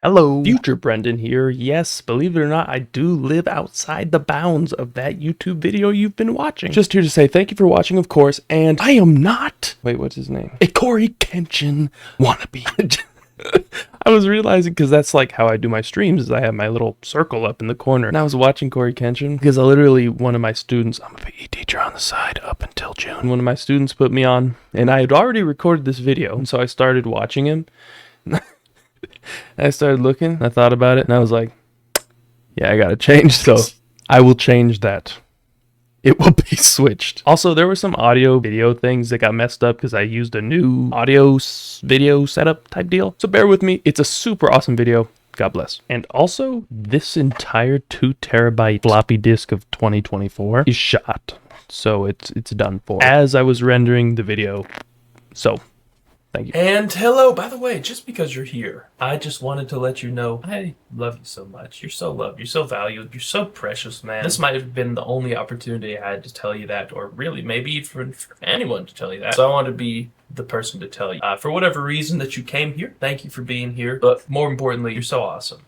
Hello, future Brendan here. Yes, believe it or not, I do live outside the bounds of that YouTube video you've been watching. Just here to say thank you for watching, of course, and I am not, wait, what's his name? A Corey Kenshin wannabe. I was realizing, because that's like how I do my streams, is I have my little circle up in the corner. And I was watching Corey Kenshin, because one of my students, I'm a PE teacher on the side up until June. One of my students put me on, and I had already recorded this video, and so I started watching him. I started looking, I thought about it, and I was like, yeah, I gotta change, so I will change that. It will be switched. Also, there were some audio video things that got messed up because I used a new video setup type deal. So bear with me. It's a super awesome video. God bless. And also, this entire 2 terabyte floppy disk of 2024 is shot. So it's done for. As I was rendering the video. So thank you. And hello, by the way, just because you're here, I just wanted to let you know I love you so much. You're so loved. You're so valued. You're so precious, man. This might have been the only opportunity I had to tell you that, or really maybe for anyone to tell you that. So I want to be the person to tell you. For whatever reason that you came here, thank you for being here. But more importantly, you're so awesome.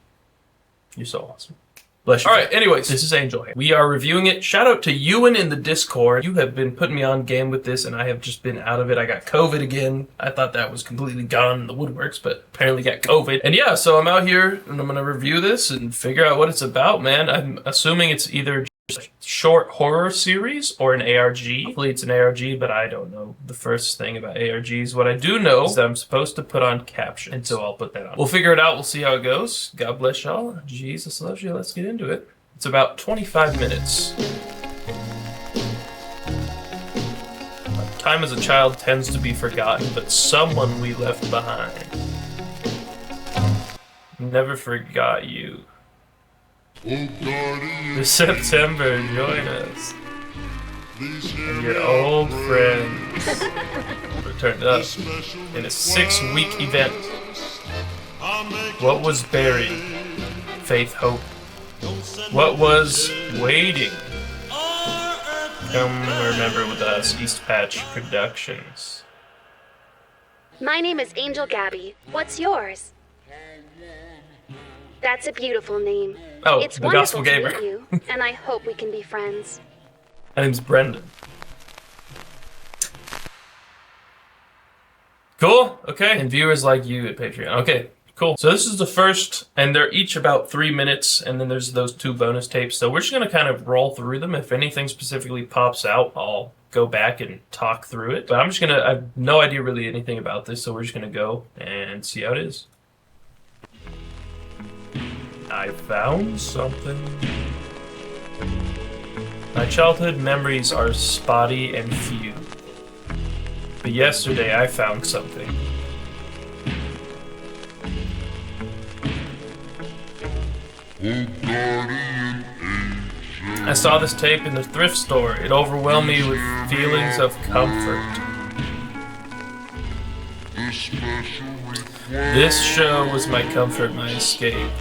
You're so awesome. Bless you. Alright, anyways, this is Angel Hare. We are reviewing it. Shout out to Ewan in the Discord. You have been putting me on game with this, and I have just been out of it. I got COVID again. I thought that was completely gone in the woodworks, but apparently got COVID. And yeah, so I'm out here, and I'm gonna review this and figure out what it's about, man. I'm assuming it's either just a short horror series or an ARG. Hopefully it's an ARG, but I don't know the first thing about ARGs. What I do know is that I'm supposed to put on captions, and so I'll put that on. We'll figure it out. We'll see how it goes. God bless y'all. Jesus loves you. Let's get into it. It's about 25 minutes. Time as a child tends to be forgotten, but someone we left behind never forgot you. This September, join us. And your old friends returned up in a 6-week event. What was buried? Faith, hope. What was waiting? Come remember with us, East Patch Productions. My name is Angel Gabby. What's yours? That's a beautiful name. Oh, it's the Gospel wonderful Gamer. to meet you, and I hope we can be friends. My name's Brendan. Cool, okay. And viewers like you at Patreon. Okay, cool. So this is the first, and they're each about 3 minutes, and then there's those 2 bonus tapes. So we're just gonna kind of roll through them. If anything specifically pops out, I'll go back and talk through it. But I have no idea really anything about this, so we're just gonna go and see how it is. I found something. My childhood memories are spotty and few. But yesterday I found something. I saw this tape in the thrift store. It overwhelmed me with feelings of comfort. This show was my comfort, my escape.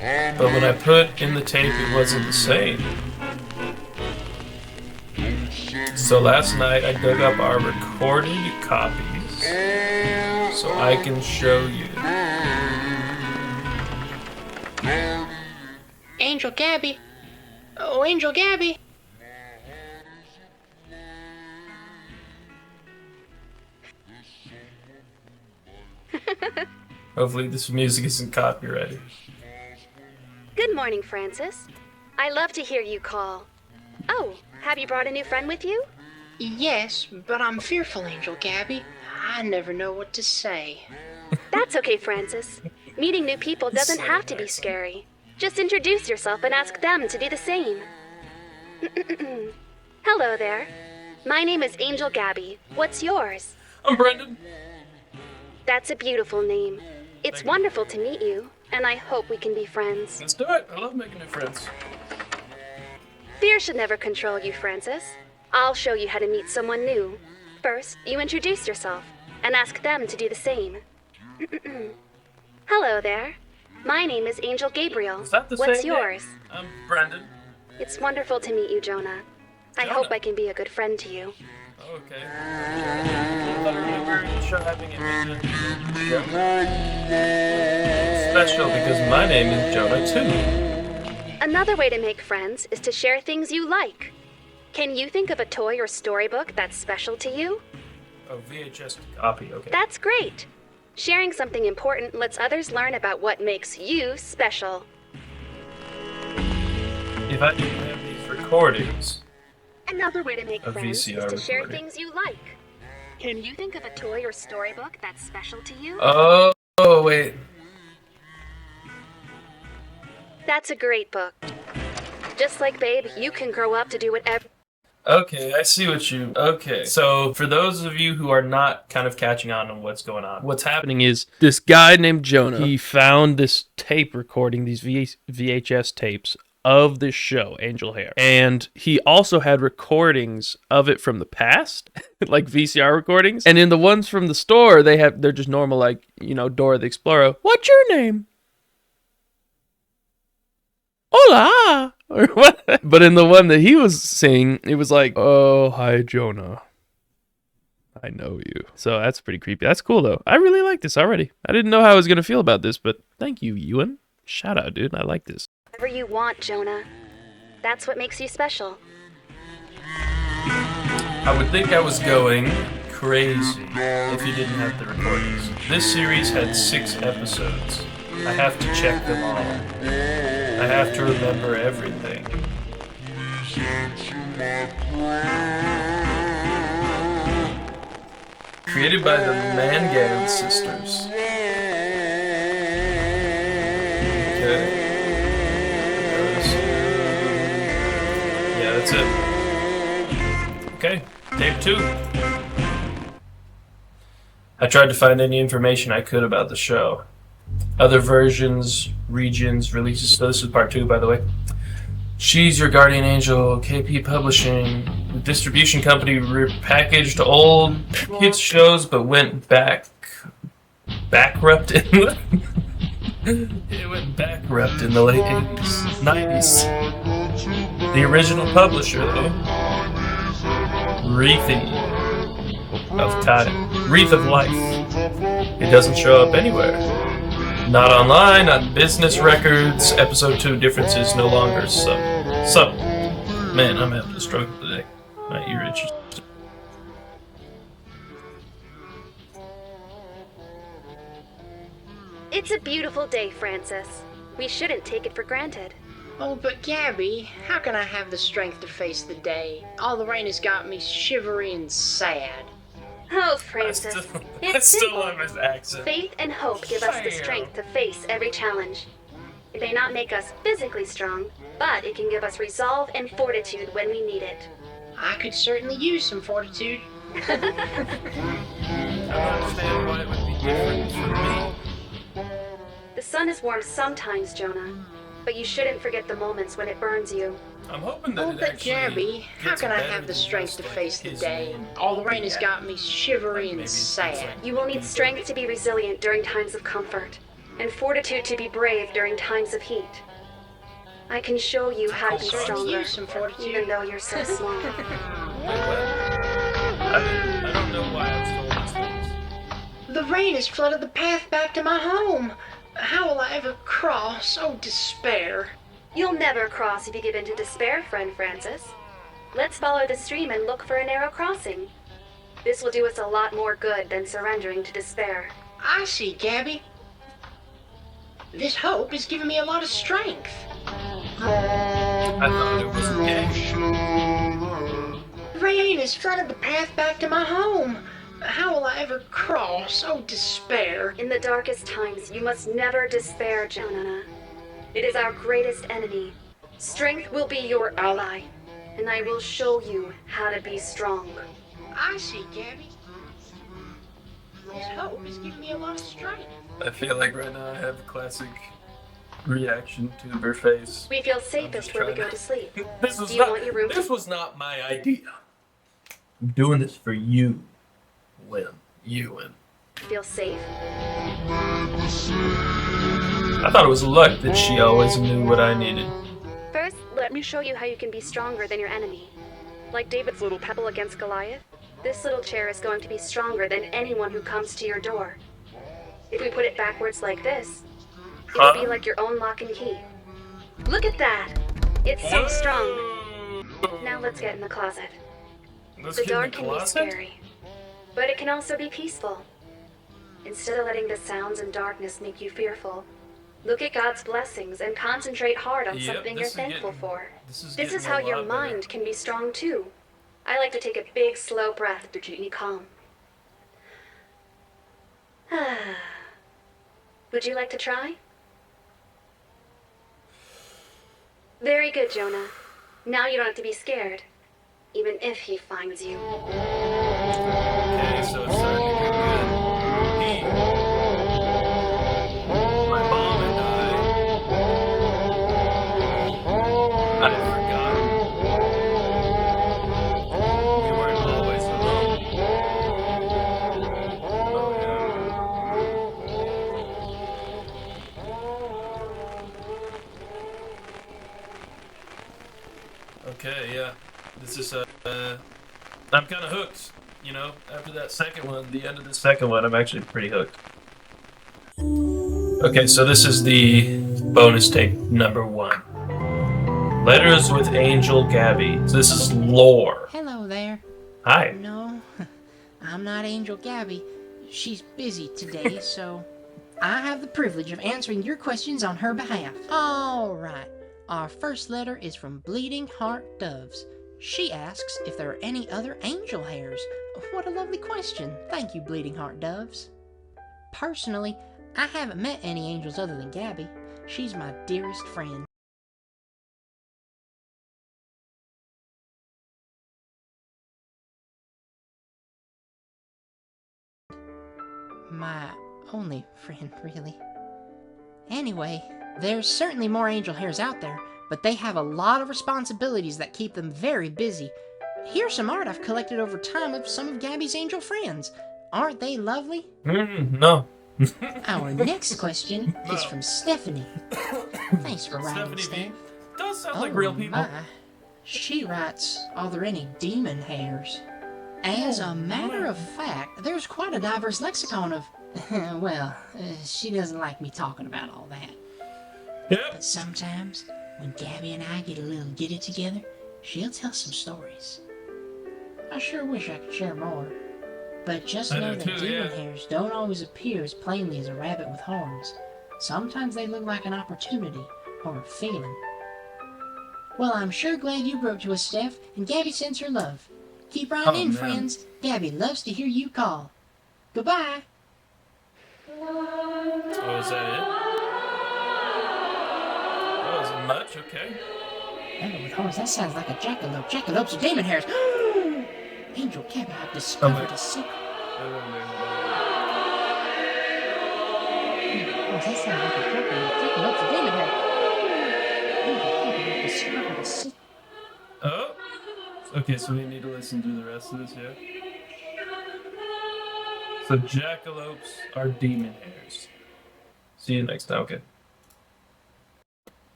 But when I put in the tape, it wasn't the same. So last night, I dug up our recorded copies so I can show you. Angel Gabby. Oh, Angel Gabby. Hopefully this music isn't copyrighted. Good morning, Francis. I love to hear you call. Oh, have you brought a new friend with you? Yes, but I'm fearful, Angel Gabby. I never know what to say. That's okay, Francis. Meeting new people doesn't have to be scary. Just introduce yourself and ask them to do the same. Hello there. My name is Angel Gabby. What's yours? I'm Brendan. That's a beautiful name. It's wonderful to meet you, and I hope we can be friends. Let's do it. I love making new friends. Fear should never control you, Francis. I'll show you how to meet someone new. First, you introduce yourself and ask them to do the same. Hello there. My name is Angel Gabriel. Is that the What's same yours? name? I'm Brendan. It's wonderful to meet you, Jonah. I Jonah. hope I can be a good friend to you. Okay. I thought I remember the show having a special because my name is Jonah too. Another way to make friends is to share things you like. Can you think of a toy or storybook that's special to you? Oh, VHS copy, okay. That's great. Sharing something important lets others learn about what makes you special. If I didn't have these recordings... Another way to make A friends VCR is to share recording. things you like. Can you think of a toy or storybook that's special to you? Oh, wait. That's a great book. Just like Babe, you can grow up to do whatever... Okay, I see what you... Okay, so for those of you who are not kind of catching on what's going on, what's happening is this guy named Jonah, he found this tape recording, these VHS tapes of this show, Angel Hare. And he also had recordings of it from the past, like VCR recordings. And in the ones from the store, they're just normal, like, you know, Dora the Explorer. What's your name? Hola! Or what? But in the one that he was singing, it was like, oh, hi, Jonah. I know you. So that's pretty creepy. That's cool, though. I really like this already. I didn't know how I was going to feel about this, but thank you, Ewan. Shout out, dude. I like this. Whatever you want, Jonah. That's what makes you special. I would think I was going crazy if you didn't have the recordings. This series had 6 episodes. I have to check them all. I have to remember everything. Created by the Mangan sisters. Okay. Yeah, that's it. Okay, tape 2. I tried to find any information I could about the show. Other versions, regions, releases. So this is part 2, by the way. She's Your Guardian Angel, KP Publishing. The distribution company repackaged old kids shows, but went bankrupt in the... It went bankrupt in the late 80s, 90s. The original publisher, though, Wreath of Time, Wreath of Life. It doesn't show up anywhere. Not online, not business records. Episode 2 differences no longer sub. Man, I'm having a struggle today. My ear itches. It's a beautiful day, Francis. We shouldn't take it for granted. Oh, but Gabby, how can I have the strength to face the day? All the rain has got me shivery and sad. Oh, Francis. I It's still simple. love his accent. Faith and hope give us the strength to face every challenge. It may not make us physically strong, but it can give us resolve and fortitude when we need it. I could certainly use some fortitude. I don't understand why it would be different for me. The sun is warm sometimes, Jonah, but you shouldn't forget the moments when it burns you. I'm hoping that Oh, it but actually Gabby, how gets can I better have the than strength just, to like, face the his day? name. All the rain has Yeah. got me shivery Maybe and it's sad. like- You will need strength to be resilient during times of comfort, and fortitude to be brave during times of heat. I can show you how to be Certainly stronger, use some fortitude. even though you're so small. Wait, what? I don't know why I was told these things. The rain has flooded the path back to my home. How will I ever cross? Oh, despair. You'll never cross if you give in to despair, friend Francis. Let's follow the stream and look for a narrow crossing. This will do us a lot more good than surrendering to despair. I see, Gabby. This hope is giving me a lot of strength. I thought it was a game. The rain has flooded the path back to my home. How will I ever cross? Oh, despair. In the darkest times, you must never despair, Jonah. It is our greatest enemy. Strength will be your ally, and I will show you how to be strong. I see, Gabby. This hope is giving me a lot of strength. I feel like right now I have a classic reaction to her face. We feel safest where we go to sleep. This was Do you want your room? This was not my idea. I'm doing this for you, Lynn. Ewan. Feel safe. I thought it was luck that she always knew what I needed. First, let me show you how you can be stronger than your enemy. Like David's little pebble against Goliath, This little chair is going to be stronger than anyone who comes to your door. If we put it backwards like this, it'll be like your own lock and key. Look at that! It's so strong. Now let's get in the closet. The dark can be scary, but it can also be peaceful. Instead of letting the sounds and darkness make you fearful, look at God's blessings and concentrate hard on something you're thankful for. This is how your mind can be strong too. I like to take a big, slow breath to keep me calm. Would you like to try? Very good, Jonah. Now you don't have to be scared, even if he finds you. Okay, so it's starting to get good. My mom and I had forgotten. We weren't always alone. Oh, yeah. Okay, yeah. This is, I'm kind of hooked, you know, after that second one, the end of the second one, I'm actually pretty hooked. Okay, so this is the bonus tape number 1. Letters with Angel Gabby. So this is lore. Hello there. Hi. No, I'm not Angel Gabby. She's busy today, so I have the privilege of answering your questions on her behalf. All right. Our first letter is from Bleeding Heart Doves. She asks if there are any other angel hares. What a lovely question. Thank you, Bleeding Heart Doves. Personally, I haven't met any angels other than Gabby. She's my dearest friend. My only friend, really. Anyway, there's certainly more angel hares out there, but they have a lot of responsibilities that keep them very busy. Here's some art I've collected over time of some of Gabby's angel friends. Aren't they lovely? No. Our next question is from Stephanie. Thanks for writing, Stephanie V. Steph. Does sound like real people. My. She writes, are there any demon hares? As a matter of fact, there's quite a diverse lexicon of... she doesn't like me talking about all that. Yep. But sometimes, when Gabby and I get a little giddy together, she'll tell some stories. I sure wish I could share more. But just know that demon hares don't always appear as plainly as a rabbit with horns. Sometimes they look like an opportunity or a feeling. Well, I'm sure glad you wrote to us, Steph, and Gabby sends her love. Keep writing in, friends. Gabby loves to hear you call. Goodbye. Oh, is that it? Oh, is it much? Okay. Rabbit with horns, that sounds like a jackalope. Jackalopes are demon hares. Angel Gabby, I've discovered a secret. Oh, that sounds like a jackalope. Jackalopes are demon hares. Angel Gabby, I've discovered a secret. Oh. Okay, so we need to listen to the rest of this, yeah? So jackalopes are demon hares. See you next time, okay.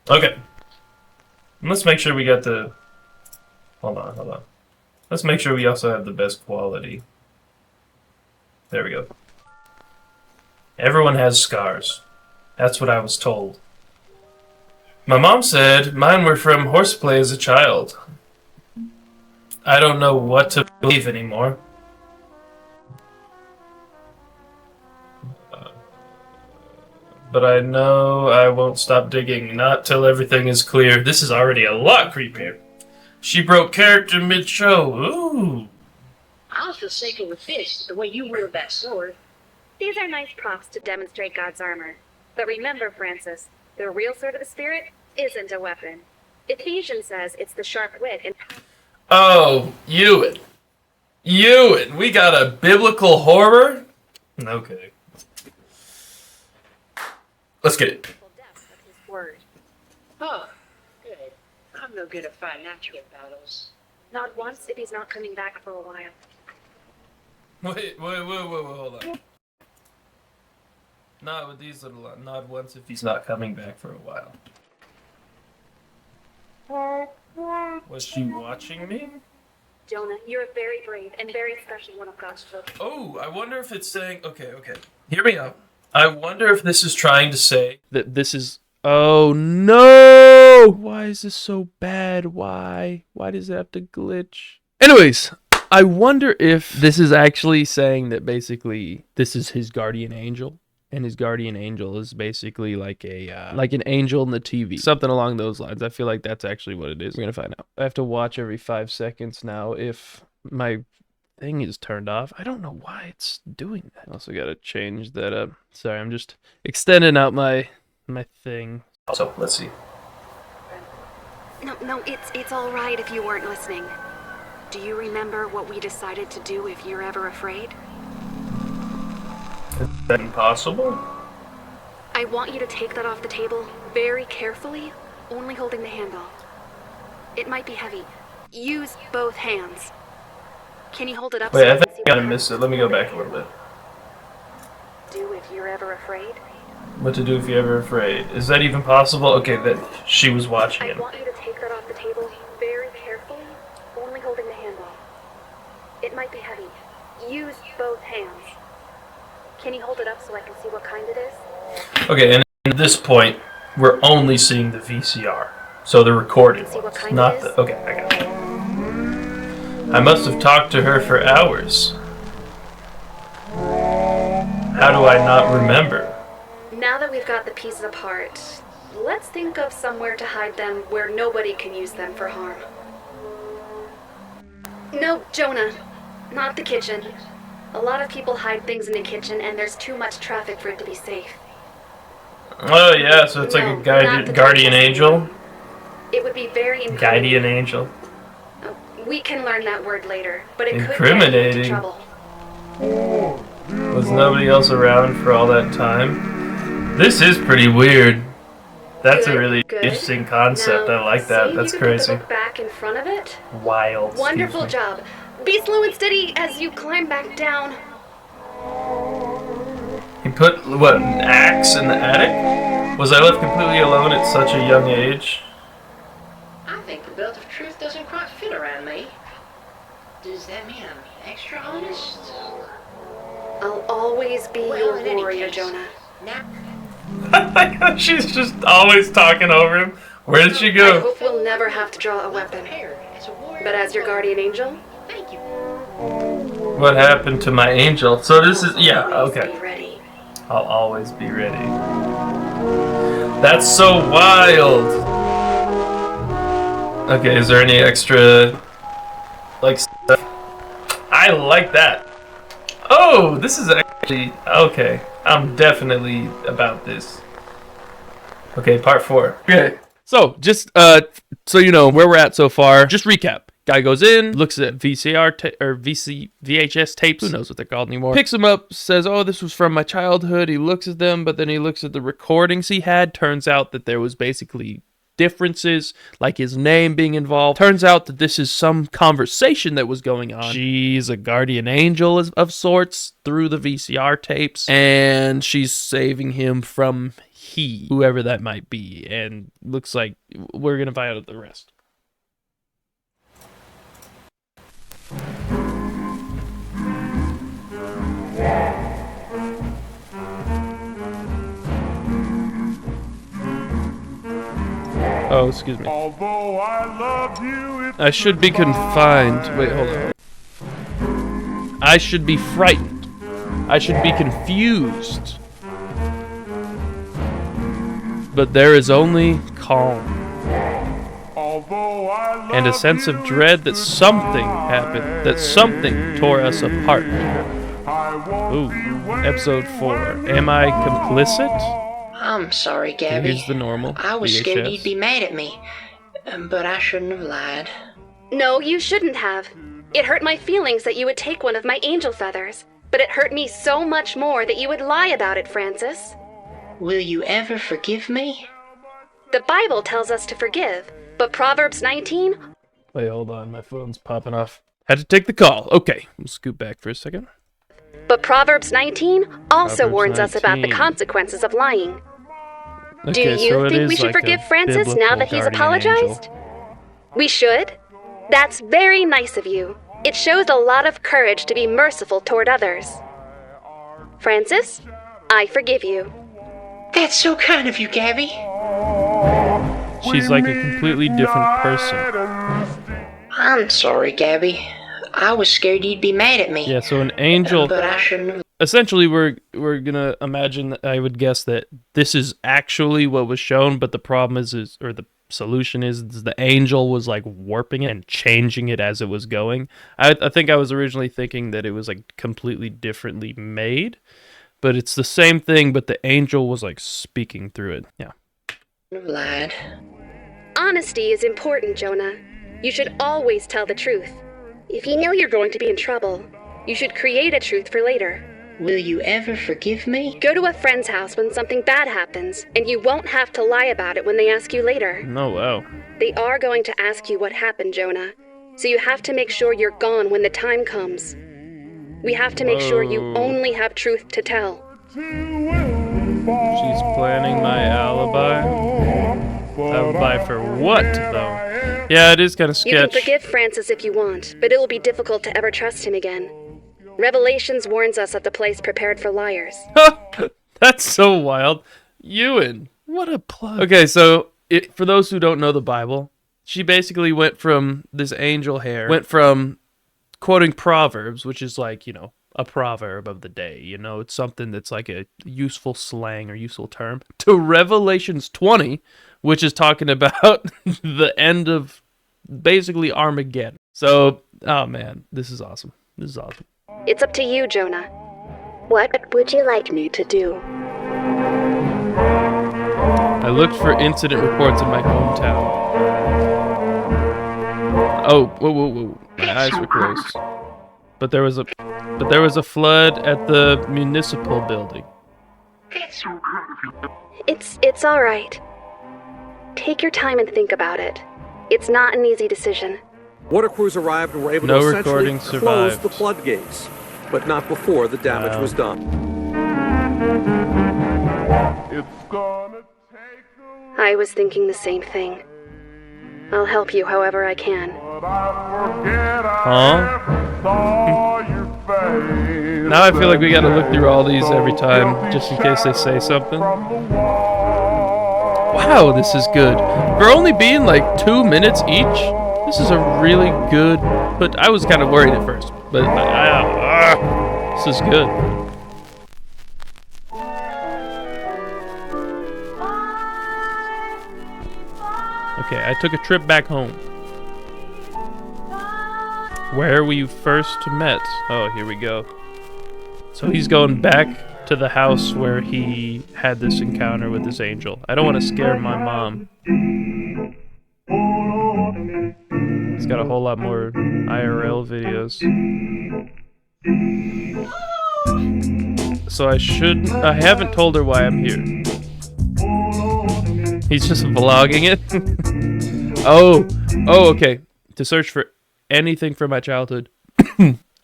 Okay. And let's make sure we got the... Hold on. Let's make sure we also have the best quality. There we go. Everyone has scars. That's what I was told. My mom said mine were from horseplay as a child. I don't know what to believe anymore. But I know I won't stop digging, not till everything is clear. This is already a lot creepier. She broke character mid-show. Ooh. I was forsaken with fish, the way you wield that sword. These are nice props to demonstrate God's armor. But remember, Francis, the real sword of the Spirit isn't a weapon. Ephesians says it's the sharp wit and... Oh, Ewan, we got a biblical horror? Okay. Let's get it. depth of his word. Oh, good. I'm no good at fighting actual battles. Not once if he's not coming back for a while. Wait, hold on. Not with these little... Not once if he's not coming back for a while. Was she watching me? Jonah, you're a very brave and very special one of God's children. Oh, I wonder if it's saying... Okay. Hear me out. I wonder if this is trying to say that this is... Oh, no! Why is this so bad? Why? Why does it have to glitch? Anyways, I wonder if this is actually saying that basically this is his guardian angel. And his guardian angel is basically like an angel in the TV. Something along those lines. I feel like that's actually what it is. We're going to find out. I have to watch every 5 seconds now if my thing is turned off. I don't know why it's doing that. I also got to change that up. Sorry, I'm just extending out my thing. So, let's see. No, it's all right if you weren't listening. Do you remember what we decided to do if you're ever afraid? Is that impossible? I want you to take that off the table very carefully, only holding the handle. It might be heavy. Use both hands. Can you hold it up? Wait, I can think see I what missed it. Let me go back a little bit. do if you're ever afraid? What to do if you're ever afraid? Is that even possible? Okay, that she was watching I it. want you to take that off the table very carefully, only holding the handle. It might be heavy. Use both hands. Can you hold it up so I can see what kind it is? Okay, and at this point, we're only seeing the VCR. So the recorded See what ones, kind not it is? the... Okay, I got it. I must have talked to her for hours. How do I not remember? Now that we've got the pieces apart, let's think of somewhere to hide them where nobody can use them for harm. No, Jonah, not the kitchen. A lot of people hide things in the kitchen and there's too much traffic for it to be safe. Oh yeah, so it's like No, a not the guardian kitchen. angel? It would be very incriminating. Guardian angel. We can learn that word later, but it could get you Incriminating. into trouble. Was nobody else around for all that time? This is pretty weird. That's a Good, really good. interesting concept. Now, I like see that. if That's you can put the crazy. book back in front of it. Wild. Wonderful excuse me. job. Be slow and steady as you climb back down. He put, what, an axe in the attic? Was I left completely alone at such a young age? I think the belt of truth doesn't quite fit around me. Does that mean I'm extra honest? I'll always be Well, your in any warrior, case, Jonah. Now, I like how she's just always talking over him. Where did she I go? hope we'll never have to draw a weapon. prepared as a warrior. But as your guardian angel, Thank you. What happened to my angel? So this is, yeah, always okay. be ready. I'll always be ready. That's so wild. Okay, is there any extra, like, stuff? I like that. Oh, this is actually, okay. I'm definitely about this. Okay, part 4. Okay. So, just, so you know where we're at so far, just recap. Guy goes in, looks at VHS tapes, who knows what they're called anymore, picks them up, says, oh, this was from my childhood. He looks at them, but then he looks at the recordings he had. Turns out that there was basically differences, like his name being involved. Turns out that this is some conversation that was going on. She's a guardian angel of sorts through the VCR tapes, and she's saving him from whoever that might be, and looks like we're gonna find out the rest. Oh, excuse me. Although I love you, it's I should be confined. Wait, hold on. I should be frightened. I should be confused. But there is only calm although I love and a sense of you, dread that it's something happened, that something tore us apart. I won't Ooh, be waiting episode 4. when Am I you're complicit? I'm sorry, Gabby. Here's the normal I was scared VHS. you'd be mad at me, but I shouldn't have lied. No, you shouldn't have. It hurt my feelings that you would take one of my angel feathers. But it hurt me so much more that you would lie about it, Francis. Will you ever forgive me? The Bible tells us to forgive, but Proverbs 19? Wait, hold on. My phone's popping off. Had to take the call. Okay, we'll scoot back for a second. But Proverbs 19 also Proverbs warns us about the 19. consequences of lying. Do Okay, you so it think is we should like a forgive Francis now biblical that he's guardian apologized? angel. We should? That's very nice of you. It shows a lot of courage to be merciful toward others. Francis, I forgive you. That's so kind of you, Gabby. She's like a completely different person. I'm sorry, Gabby. I was scared you'd be mad at me. Yeah, so an angel... But I shouldn't have. Essentially, we're gonna imagine, I would guess, that this is actually what was shown, but the problem is or the solution is the angel was like warping it and changing it as it was going. I think I was originally thinking that it was like completely differently made, but it's the same thing, but the angel was like speaking through it. Yeah. Lied. Honesty is important, Jonah. You should always tell the truth. If you know you're going to be in trouble, you should create a truth for later. Will you ever forgive me? Go to a friend's house when something bad happens, and you won't have to lie about it when they ask you later. No, wow. They are going to ask you what happened, Jonah. So you have to make sure you're gone when the time comes. We have to make sure you only have truth to tell. She's planning my alibi? Alibi for what, though? Yeah, it is kind of sketch. You can forgive Francis if you want, but it will be difficult to ever trust him again. Revelations warns us of the place prepared for liars. That's so wild. Ewan, what a plug. Okay, so for those who don't know the Bible, she basically went from this angel Hare, went from quoting Proverbs, which is like, you know, a proverb of the day, you know, it's something that's like a useful slang or useful term, to Revelations 20, which is talking about the end of basically Armageddon. So, oh man, this is awesome. This is awesome. It's up to you, Jonah. What would you like me to do? I looked for incident reports in my hometown. Oh, whoa. My eyes were closed. But there was a flood at the municipal building. It's all right. Take your time and think about it. It's not an easy decision. Water crews arrived and were able No to essentially recording close survived. the floodgates, but not before the damage was done. It's gonna take a I was thinking the same thing. I'll help you however I can. but I forget I Huh? ever saw your face. Now I feel like we gotta look through all these every time, just in case they say something. From the wall. Wow, this is good. For only being like 2 minutes each, this is a really good. But I was kind of worried at first, but this is good. Okay, I took a trip back home. Where we first met. Oh, here we go. So he's going back to the house where he had this encounter with this angel. I don't want to scare my mom. He's got a whole lot more IRL videos. So I haven't told her why I'm here. He's just vlogging it. Oh, okay. To search for anything from my childhood.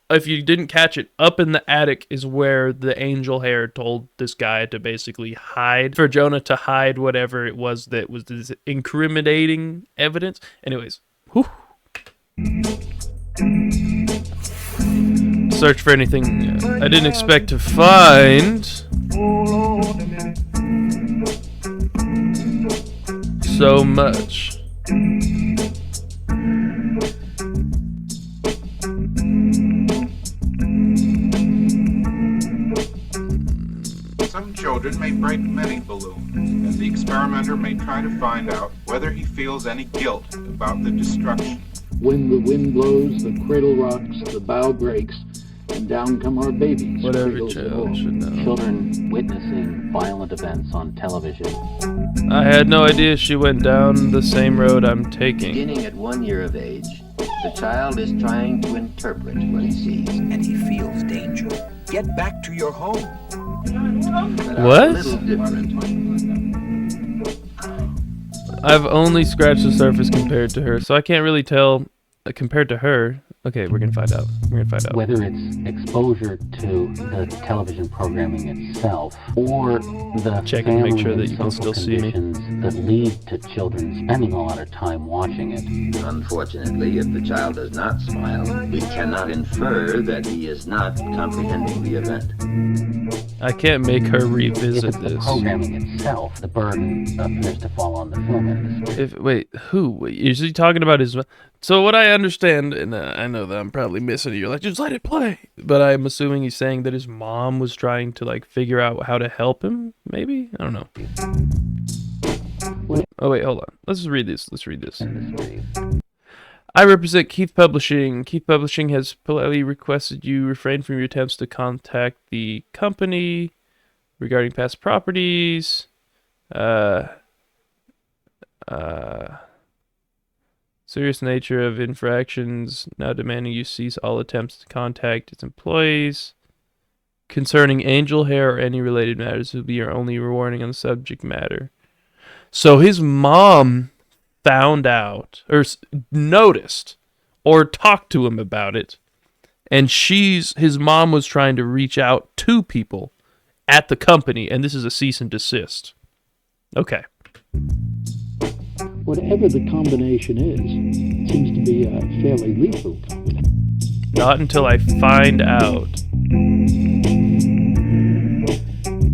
If you didn't catch it, up in the attic is where the angel Hare told this guy to basically hide, for Jonah to hide whatever it was that was this incriminating evidence. Anyways, whew. Search for anything I didn't expect to find. So much. Some children may break many balloons, and the experimenter may try to find out whether he feels any guilt about the destruction. When the wind blows, the cradle rocks, the bow breaks, and down come our babies. What every cradles and child all. should know. Children witnessing violent events on television. I had no idea she went down the same road I'm taking. Beginning at 1 year of age, the child is trying to interpret what he sees. And he feels danger. Get back to your home. But What? A little different. I've only scratched the surface compared to her, so I can't really tell compared to her. Okay, we're gonna find out. Whether it's exposure to the television programming itself or the Check and make family sure that and you can social still see me. conditions that lead to children spending a lot of time watching it. Unfortunately, if the child does not smile, we cannot infer that he is not comprehending the event. I can't make her If revisit it's the this. programming itself, the burden appears to fall on the film industry. Wait, who? Is he talking about his... So what I understand, and I know that I'm probably missing it, you're like, just let it play. But I'm assuming he's saying that his mom was trying to, like, figure out how to help him, maybe? I don't know. Oh, wait, hold on. Let's read this. I represent Keith Publishing. Keith Publishing has politely requested you refrain from your attempts to contact the company regarding past properties. Serious nature of infractions, now demanding you cease all attempts to contact its employees. Concerning Angel Hare or any related matters will be your only warning on the subject matter. So his mom found out, or noticed, or talked to him about it, and his mom was trying to reach out to people at the company, and this is a cease and desist. Okay. Whatever the combination is, it seems to be a fairly lethal combination. Not until I find out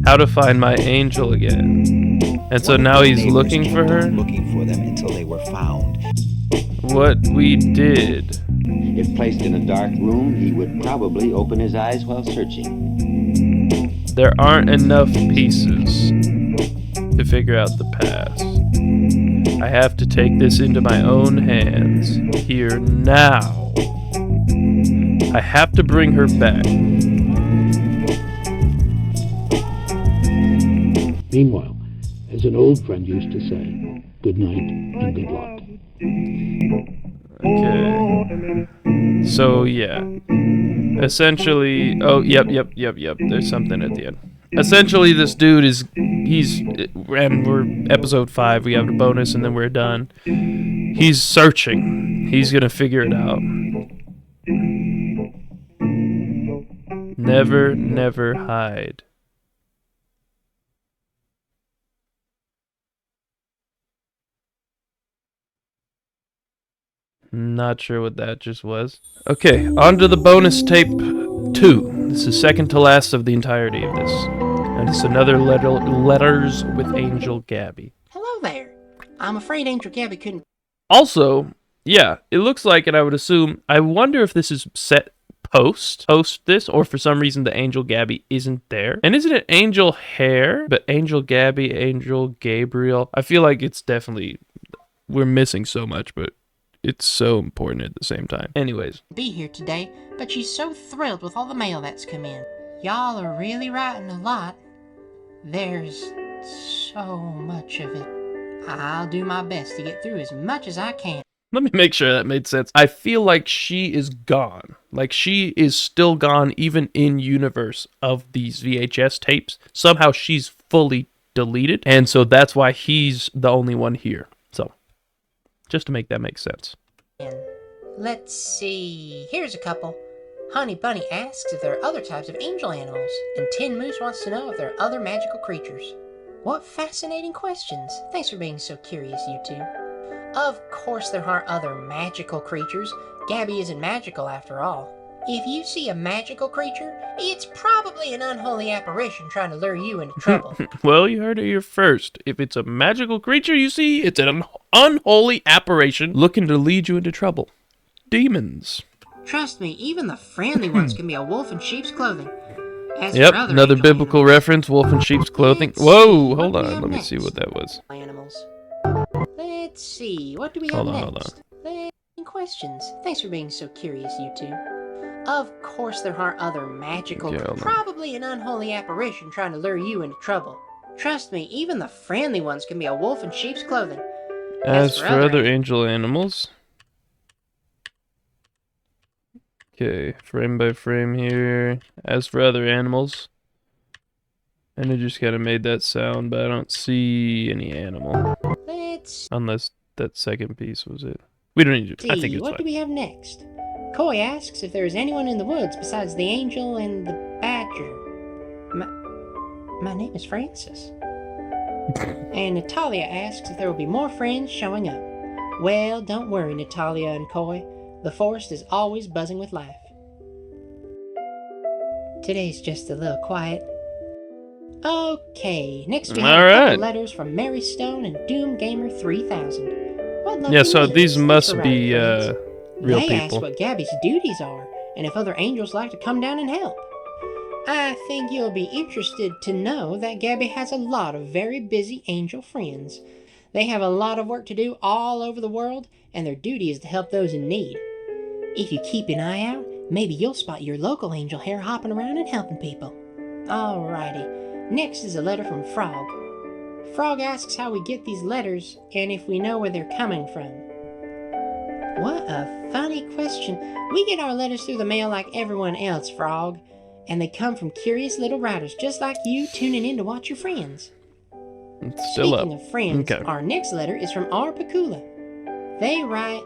how to find my angel again. And so now he's looking for her? Looking for them until they were found. What we did. If placed in a dark room, he would probably open his eyes while searching. There aren't enough pieces to figure out the past. I have to take this into my own hands. Here now. I have to bring her back. Meanwhile, as an old friend used to say, good night and good luck. Okay. So, yeah. Essentially... Oh, yep. There's something at the end. Essentially, this dude and we're episode 5, we have a bonus, and then we're done. He's searching. He's gonna figure it out. Never hide. Not sure what that just was. Okay, on to the bonus tape 2. This is second to last of the entirety of this. And it's another Letters with Angel Gabby. Hello there. I'm afraid Angel Gabby couldn't... Also, yeah, it looks like, and I would assume, I wonder if this is set post this, or for some reason the Angel Gabby isn't there. And isn't it Angel Hare? But Angel Gabby, Angel Gabriel. I feel like it's definitely, we're missing so much, but it's so important at the same time. Anyways. Be here today, but she's so thrilled with all the mail that's come in. Y'all are really writing a lot. There's so much of it. I'll do my best to get through as much as I can. Let me make sure that made sense. I feel like she is gone. Like she is still gone even in universe of these VHS tapes. Somehow she's fully deleted. And so that's why he's the only one here. So, just to make that make sense. Let's see. Here's a couple. Honey Bunny asks if there are other types of angel animals, and Tin Moose wants to know if there are other magical creatures. What fascinating questions. Thanks for being so curious, you two. Of course there are other magical creatures. Gabby isn't magical after all. If you see a magical creature, it's probably an unholy apparition trying to lure you into trouble. Well, you heard it here first. If it's a magical creature you see, it's an unholy apparition looking to lead you into trouble. Demons. Trust me, even the friendly ones can be a wolf in sheep's clothing. Yep, another biblical reference, wolf in sheep's clothing. Whoa, hold on, let me see what that was. Animals. Let's see, what do we have next? Questions. Thanks for being so curious, you two. Of course there are other magical, probably an unholy apparition trying to lure you into trouble. Trust me, even the friendly ones can be a wolf in sheep's clothing. As for other angel animals... Okay, frame by frame here. As for other animals, and it just kind of made that sound, but I don't see any animal. Unless that second piece was it. We don't need to. I think it's what fine. Do we have next? Coy asks if there is anyone in the woods besides the angel and the badger. My name is Francis. And Natalia asks if there will be more friends showing up. Well, don't worry, Natalia and Coy. The forest is always buzzing with life. Today's just a little quiet. Okay, next we have a couple letters from Mary Stone and Doom Gamer 3000. What lucky Yeah, so names. these Thanks must for writing, be friends. real They ask people. what Gabby's duties are and if other angels like to come down and help. I think you'll be interested to know that Gabby has a lot of very busy angel friends. They have a lot of work to do all over the world, and their duty is to help those in need. If you keep an eye out, maybe you'll spot your local angel Hare hopping around and helping people. Alrighty, next is a letter from Frog. Frog asks how we get these letters and if we know where they're coming from. What a funny question. We get our letters through the mail like everyone else, Frog. And they come from curious little writers just like you tuning in to watch your friends. It's still Speaking up. of friends, Okay. our next letter is from R. Pakula. They write,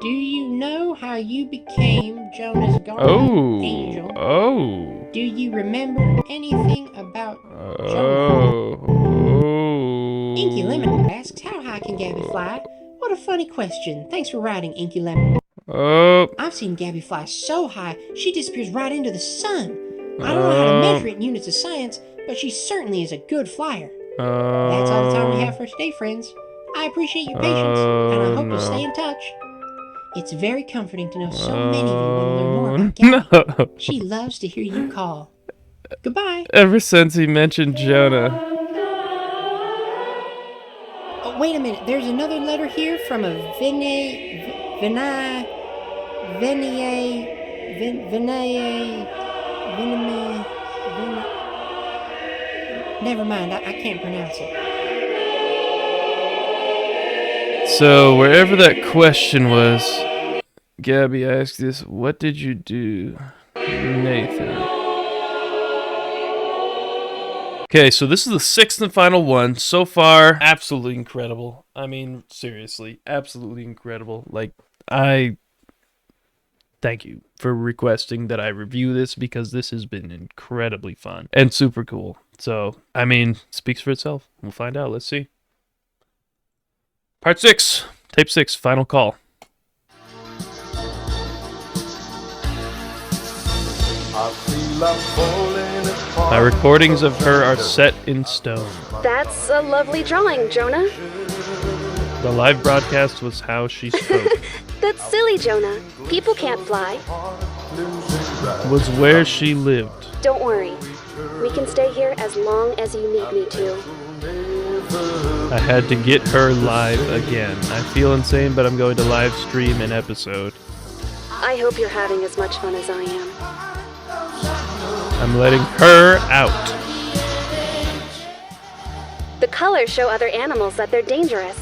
do you know how you became Jonah's guardian angel? Oh. Do you remember anything about Oh. Inky Lemon asks, how high can Gabby fly? What a funny question. Thanks for writing, Inky Lemon. Oh. I've seen Gabby fly so high, she disappears right into the sun. I don't know how to measure it in units of science, but she certainly is a good flyer. That's all the time we have for today, friends. I appreciate your patience, and I hope you'll stay in touch. It's very comforting to know so many of you want to learn more about Gabby. No. She loves to hear you call. Goodbye. Ever since he mentioned Jonah. Oh, wait a minute. There's another letter here from a Never mind, I can't pronounce it. So, wherever that question was, Gabby asked this, what did you do, Nathan? Okay, so this is the sixth and final one. So far, absolutely incredible. I mean, seriously, absolutely incredible. Like, thank you for requesting that I review this because this has been incredibly fun and super cool. So, I mean, speaks for itself. We'll find out. Let's see. Part 6, Tape 6, Final Call. My recordings of her are set in stone. That's a lovely drawing, Jonah. The live broadcast was how she spoke. That's silly, Jonah. People can't fly. Was where she lived. Don't worry. We can stay here as long as you need me to. I had to get her live again. I feel insane, but I'm going to live stream an episode. I hope you're having as much fun as I am. I'm letting her out. The colors show other animals that they're dangerous.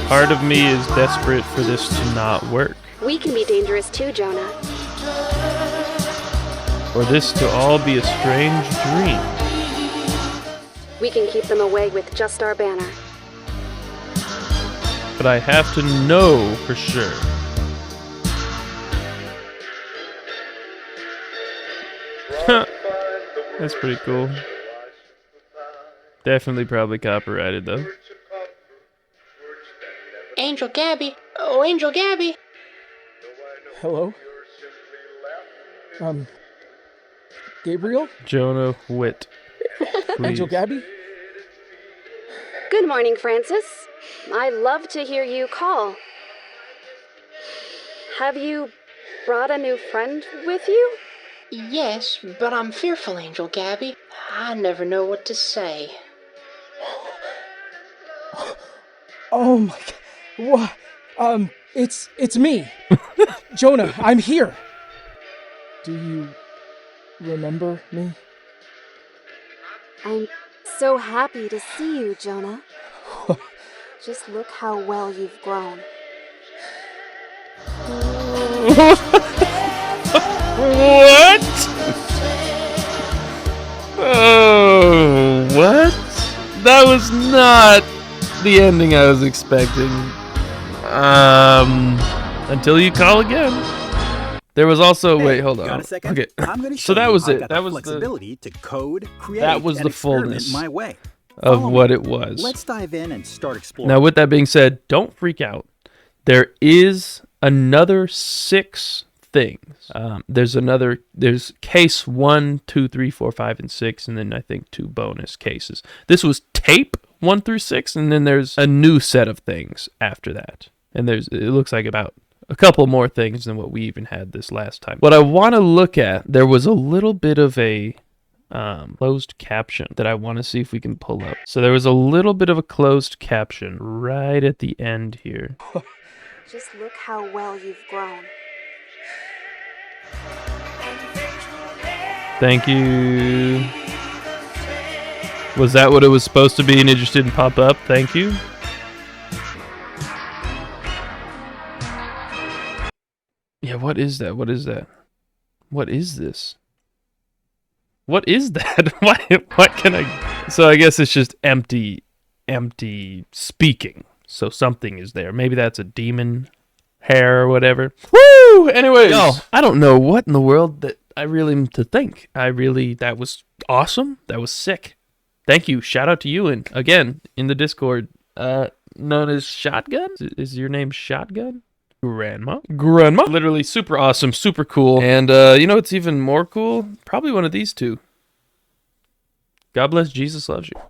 Part of me is desperate for this to not work. We can be dangerous too, Jonah. For this to all be a strange dream. We can keep them away with just our banner. But I have to know for sure. That's pretty cool. Definitely probably copyrighted though. Angel Gabby. Oh, Angel Gabby. Hello? Gabriel? Jonah Witt. Angel Please. Gabby? Good morning, Francis. I love to hear you call. Have you brought a new friend with you? Yes, but I'm fearful, Angel Gabby. I never know what to say. Oh my god. What? It's me. Jonah, I'm here. Do you remember me? I'm so happy to see you, Jonah. Just look how well you've grown. What? Oh, what? That was not the ending I was expecting. Until you call again. There was also wait, hold on. Got a second? Okay, I'm gonna so show that you was how I it. got That the was flexibility to code, create, that was and the experiment fullness my way. of Follow what me. it was. Let's dive in and start exploring. Now, with that being said, don't freak out. There is another 6 things. There's case 1, 2, 3, 4, 5, and 6, and then I think 2 bonus cases. This was tape 1 through 6, and then there's a new set of things after that. And it looks like about a couple more things than what we even had this last time. What I want to look at, there was a little bit of a closed caption that I want to see if we can pull up. So there was a little bit of a closed caption right at the end here. Just look how well you've grown. Thank you. Was that what it was supposed to be and it just didn't pop up? Thank you. Yeah, what is that? What is that? What is this? What is that? What can I... So I guess it's just empty speaking. So something is there. Maybe that's a demon hair or whatever. Woo! Anyways, I don't know what in the world that I really am to think. That was awesome. That was sick. Thank you. Shout out to you. And again, in the Discord, known as Shotgun. Is your name Shotgun? Grandma. Literally super awesome, super cool. And you know what's even more cool? Probably one of these two. God bless, Jesus loves you.